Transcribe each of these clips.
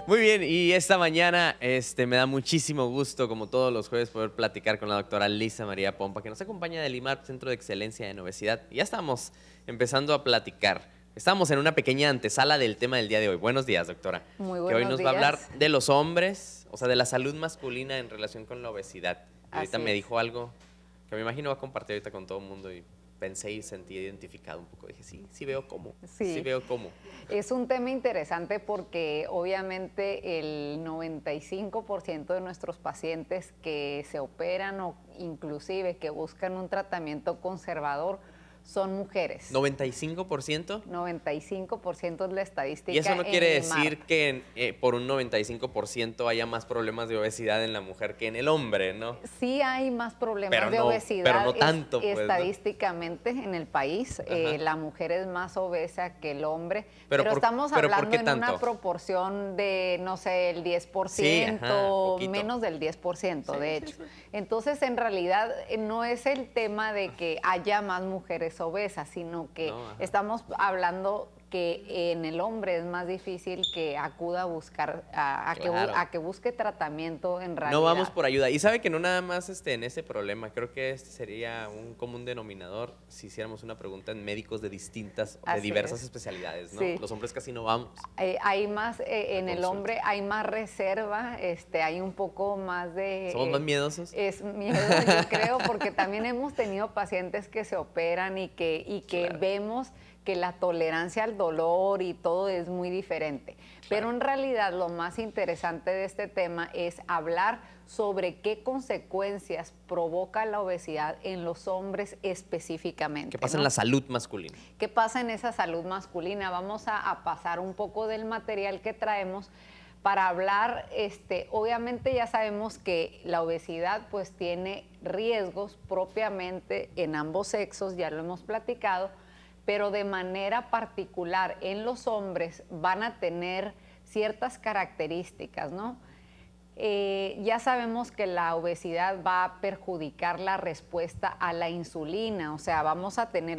Muy bien, y esta mañana me da muchísimo gusto, como todos los jueves, poder platicar con la doctora Lisa María Pompa, que nos acompaña del IMART, Centro de Excelencia en Obesidad. Y ya estamos empezando a platicar. Estamos en una pequeña antesala del tema del día de hoy. Buenos días, doctora. Muy Que hoy buenos nos días. va a hablar de los hombres, o sea, de la salud masculina en relación con la obesidad. Y ahorita Así me es. dijo algo que me imagino va a compartir ahorita con todo el mundo y pensé y sentí identificado un poco. Dije, sí veo cómo. Sí. Sí veo cómo. Es un tema interesante porque obviamente el 95% de nuestros pacientes que se operan o inclusive que buscan un tratamiento conservador son mujeres. ¿95%? 95% es la estadística. Y eso no quiere en el decir IMART. que por un 95% haya más problemas de obesidad en la mujer que en el hombre, ¿no? Sí hay más problemas Pero de no- obesidad pero no tanto, pues, ¿no? estadísticamente en el país. Ajá. La mujer es más obesa que el hombre, Pero pero estamos ¿por hablando qué en tanto? una proporción de, no sé, el 10%, Sí, ajá, poquito. menos del 10%, Sí, de sí, hecho. sí. Entonces, en realidad, no es el tema de que haya más mujeres obesas, sino que No, ajá. estamos hablando que en el hombre es más difícil que acuda a buscar, Claro. a que busque tratamiento en realidad. No vamos por ayuda. Y sabe que no nada más en ese problema, creo que este sería un común denominador si hiciéramos una pregunta en médicos de distintas, de Así diversas es. especialidades, ¿no? Sí. Los hombres casi no vamos. Hay más, en el consulta. hombre hay más reserva, hay un poco más de... ¿Somos más miedosos? Es miedo, yo creo, porque también hemos tenido pacientes que se operan y que Claro. vemos que la tolerancia al dolor y todo es muy diferente. Pero en realidad lo más interesante de este tema es hablar sobre qué consecuencias provoca la obesidad en los hombres específicamente. ¿Qué pasa ¿no? en la salud masculina? ¿Qué pasa en esa salud masculina? Vamos a pasar un poco del material que traemos para hablar, obviamente ya sabemos que la obesidad pues tiene riesgos propiamente en ambos sexos, ya lo hemos platicado, pero de manera particular en los hombres van a tener ciertas características, ¿no? Ya sabemos que la obesidad va a perjudicar la respuesta a la insulina, o sea, vamos a tener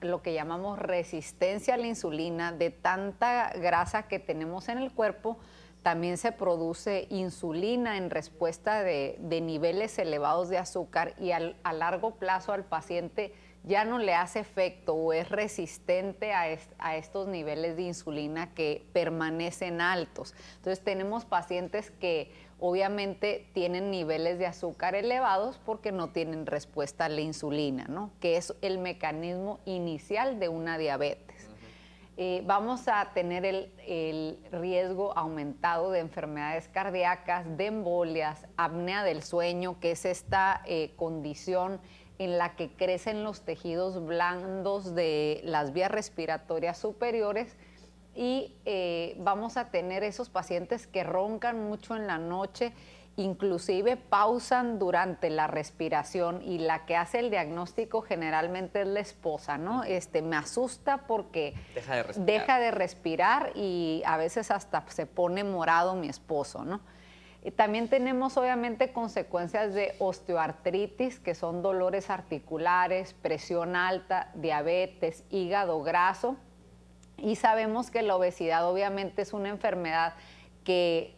lo que llamamos resistencia a la insulina, de tanta grasa que tenemos en el cuerpo. También se produce insulina en respuesta de niveles elevados de azúcar y a largo plazo al paciente ya no le hace efecto o es resistente a estos niveles de insulina que permanecen altos. Entonces tenemos pacientes que obviamente tienen niveles de azúcar elevados porque no tienen respuesta a la insulina, ¿no? Que es el mecanismo inicial de una diabetes. Vamos a tener el riesgo aumentado de enfermedades cardíacas, de embolias, apnea del sueño, que es esta condición en la que crecen los tejidos blandos de las vías respiratorias superiores y vamos a tener esos pacientes que roncan mucho en la noche, inclusive pausan durante la respiración y la que hace el diagnóstico generalmente es la esposa, ¿no? Me asusta porque deja de respirar y a veces hasta se pone morado mi esposo, ¿no? También tenemos obviamente consecuencias de osteoartritis, que son dolores articulares, presión alta, diabetes, hígado graso. Y sabemos que la obesidad obviamente es una enfermedad que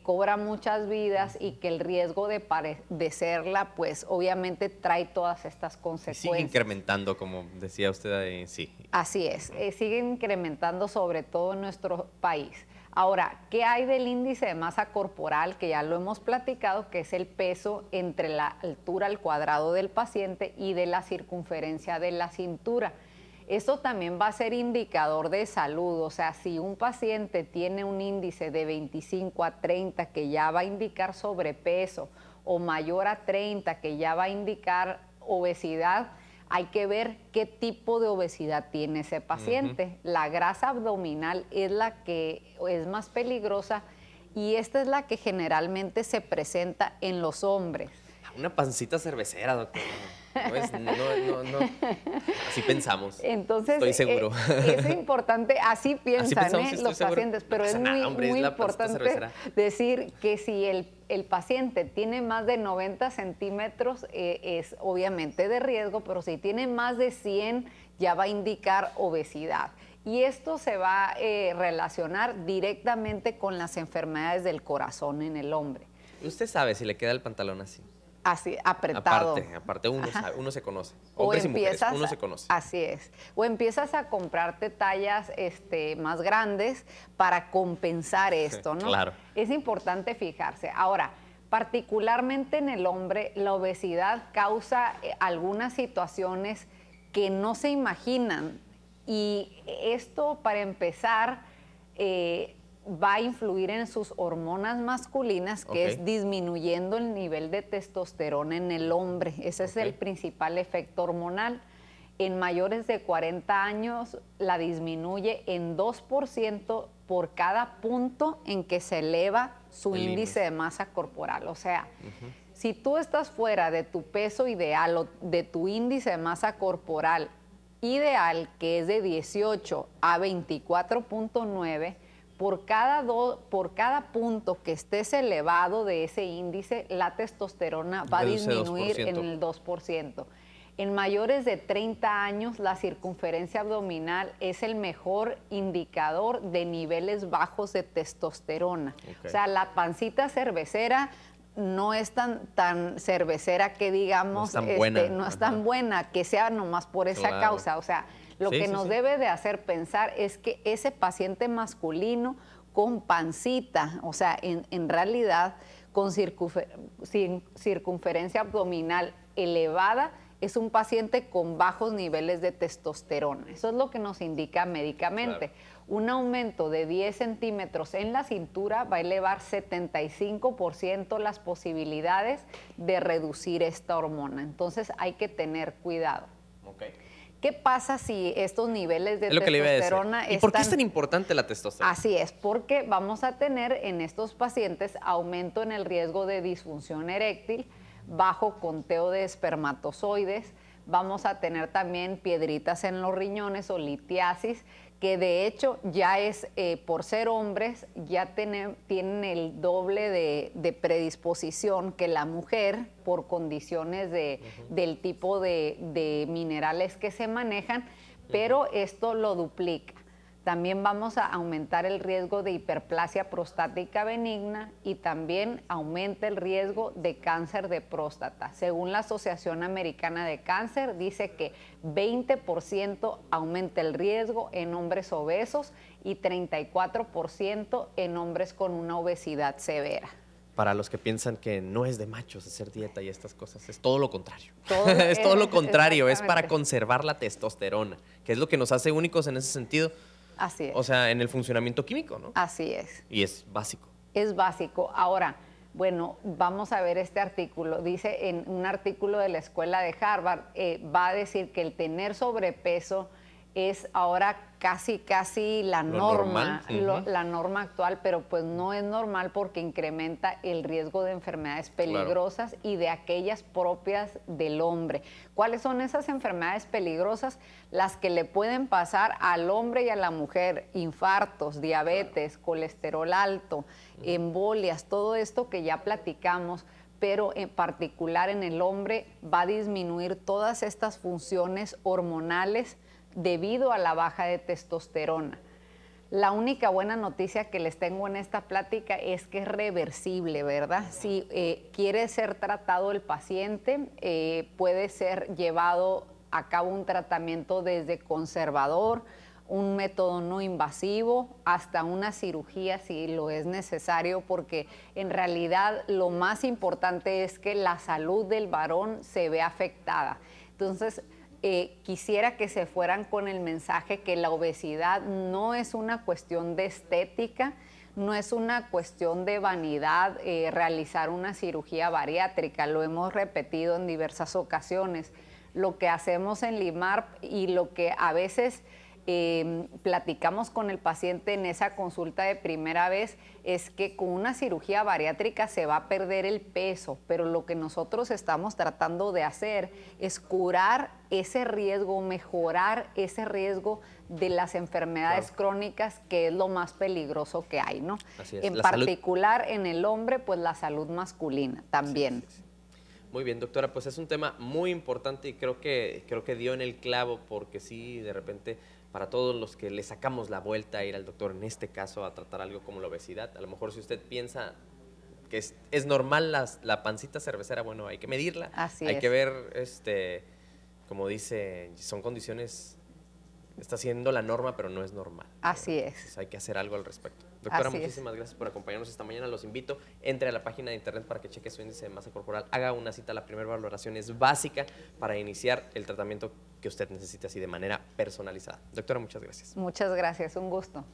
cobra muchas vidas y que el riesgo de padecerla, pues obviamente trae todas estas consecuencias. Sigue incrementando, como decía usted, sí. Así es, sigue incrementando sobre todo en nuestro país. Ahora, ¿qué hay del índice de masa corporal? Que ya lo hemos platicado, que es el peso entre la altura al cuadrado del paciente y de la circunferencia de la cintura. Eso también va a ser indicador de salud, o sea, si un paciente tiene un índice de 25 a 30 que ya va a indicar sobrepeso o mayor a 30 que ya va a indicar obesidad, hay que ver qué tipo de obesidad tiene ese paciente. La grasa abdominal es la que es más peligrosa y esta es la que generalmente se presenta en los hombres. Una pancita cervecera, doctor. No. Así pensamos. Entonces, estoy seguro. Es importante, así piensan sí, los pacientes, pero es muy importante decir que si el paciente tiene más de 90 centímetros, es obviamente de riesgo, pero si tiene más de 100 ya va a indicar obesidad. Y esto se va a relacionar directamente con las enfermedades del corazón en el hombre. Usted sabe si le queda el pantalón así. Así, apretado. Aparte uno sabe, uno se conoce. O Hombres y mujeres, empiezas, uno se conoce. así es. O empiezas a comprarte tallas más grandes para compensar esto, ¿no? Claro. Es importante fijarse. Ahora, particularmente en el hombre, la obesidad causa algunas situaciones que no se imaginan. Y esto, para empezar, va a influir en sus hormonas masculinas, que es disminuyendo el nivel de testosterona en el hombre. Ese es el principal efecto hormonal. En mayores de 40 años la disminuye en 2% por cada punto en que se eleva su índice de masa corporal. O sea, si tú estás fuera de tu peso ideal o de tu índice de masa corporal ideal, que es de 18 a 24.9, por cada punto que estés elevado de ese índice, la testosterona va a disminuir en el 2%. En mayores de 30 años, la circunferencia abdominal es el mejor indicador de niveles bajos de testosterona. O sea, la pancita cervecera no es tan cervecera que digamos, no es tan buena, que sea nomás por esa causa. O sea, lo que nos debe de hacer pensar es que ese paciente masculino con pancita, o sea, en realidad con circunferencia abdominal elevada, es un paciente con bajos niveles de testosterona. Eso es lo que nos indica médicamente. Claro. Un aumento de 10 centímetros en la cintura va a elevar 75% las posibilidades de reducir esta hormona. Entonces hay que tener cuidado. ¿Qué pasa si estos niveles de testosterona están... ¿Y por qué es tan importante la testosterona? Así es, porque vamos a tener en estos pacientes aumento en el riesgo de disfunción eréctil, bajo conteo de espermatozoides, vamos a tener también piedritas en los riñones o litiasis, que de hecho ya es, por ser hombres, ya tienen el doble de predisposición que la mujer por condiciones del tipo de minerales que se manejan, pero esto lo duplica. También vamos a aumentar el riesgo de hiperplasia prostática benigna y también aumenta el riesgo de cáncer de próstata. Según la Asociación Americana de Cáncer, dice que 20% aumenta el riesgo en hombres obesos y 34% en hombres con una obesidad severa. Para los que piensan que no es de machos hacer dieta y estas cosas, es todo lo contrario. Es todo lo contrario, es para conservar la testosterona, que es lo que nos hace únicos en ese sentido. Así es. O sea, en el funcionamiento químico, ¿no? Así es. Y es básico. Es básico. Ahora, bueno, vamos a ver este artículo. Dice en un artículo de la escuela de Harvard, va a decir que el tener sobrepeso es ahora casi la norma, la norma actual, pero pues no es normal porque incrementa el riesgo de enfermedades peligrosas y de aquellas propias del hombre. ¿Cuáles son esas enfermedades peligrosas? Las que le pueden pasar al hombre y a la mujer: infartos, diabetes, colesterol alto, embolias, todo esto que ya platicamos, pero en particular en el hombre va a disminuir todas estas funciones hormonales debido a la baja de testosterona. La única buena noticia que les tengo en esta plática es que es reversible, ¿verdad? Si quiere ser tratado el paciente, puede ser llevado a cabo un tratamiento desde conservador, un método no invasivo, hasta una cirugía si lo es necesario, porque en realidad lo más importante es que la salud del varón se ve afectada. Entonces, quisiera que se fueran con el mensaje que la obesidad no es una cuestión de estética, no es una cuestión de vanidad realizar una cirugía bariátrica, lo hemos repetido en diversas ocasiones. Lo que hacemos en LIMARP y lo que a veces platicamos con el paciente en esa consulta de primera vez es que con una cirugía bariátrica se va a perder el peso, pero lo que nosotros estamos tratando de hacer es curar ese riesgo, mejorar ese riesgo de las enfermedades crónicas, que es lo más peligroso que hay, ¿no? Así es. En particular en el hombre, pues la salud masculina también. Sí. Muy bien, doctora, pues es un tema muy importante y creo que dio en el clavo, porque sí, de repente, para todos los que le sacamos la vuelta a ir al doctor, en este caso a tratar algo como la obesidad, a lo mejor si usted piensa que es normal la pancita cervecera, bueno, hay que medirla, Así hay es. que ver, como dice, son condiciones, está siendo la norma, pero no es normal. Así es. Entonces hay que hacer algo al respecto. Doctora, Así es. muchísimas gracias por acompañarnos esta mañana. Los invito, entre a la página de internet para que cheque su índice de masa corporal, haga una cita. La primera valoración es básica para iniciar el tratamiento que usted necesite así de manera personalizada. Doctora, muchas gracias. Muchas gracias, un gusto.